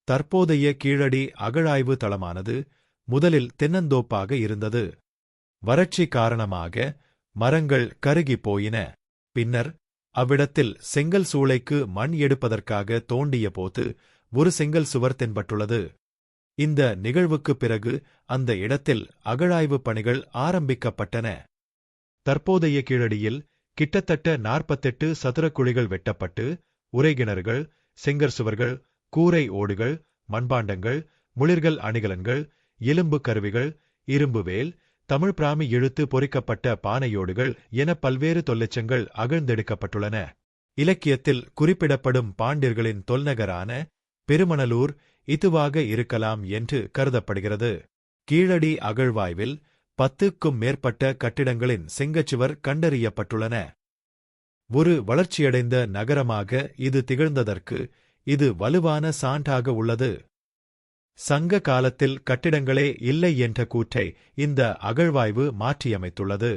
தற்போதைய கீழடி அகழாய்வு தளமானது முதலில் தென்னந்தோப்பாக இருந்தது. வறட்சி காரணமாக மரங்கள் கருகிப் போயின. பின்னர் அவ்விடத்தில் செங்கல் சூளைக்கு மண் எடுப்பதற்காக தோண்டிய போது ஒரு செங்கல் சுவர் தென்பட்டுள்ளது. இந்த நிகழ்வுக்குப் பிறகு அந்த இடத்தில் அகழாய்வுப் பணிகள் ஆரம்பிக்கப்பட்டன. தற்போதைய கீழடியில் கிட்டத்தட்ட 48 சதுரக்குழிகள் வெட்டப்பட்டு உறைகிணறுகள், செங்கற்சுவர்கள், கூரை ஓடுகள், மண்பாண்டங்கள், முளிர்கள், அணிகலன்கள், எலும்பு கருவிகள், இரும்பு வேல், தமிழ் பிராமி இழுத்து பொறிக்கப்பட்ட பானையோடுகள் என பல்வேறு தொல்லெச்சங்கள் அகழ்ந்தெடுக்கப்பட்டுள்ளன. இலக்கியத்தில் குறிப்பிடப்படும் பாண்டியர்களின் தொல்நகரான பெருமணலூர் இதுவாக இருக்கலாம் என்று கருதப்படுகிறது. கீழடி அகழ்வாய்வில் 10க்கும் மேற்பட்ட கட்டிடங்களின் செங்கச்சுவர் கண்டறியப்பட்டுள்ளன. ஒரு வளர்ச்சியடைந்த நகரமாக இது திகழ்ந்ததற்கு இது வலுவான சான்றாக உள்ளது. சங்க காலத்தில் கட்டிடங்களே இல்லை என்ற கூற்றை இந்த அகழ்வாய்வு மாற்றியமைத்துள்ளது.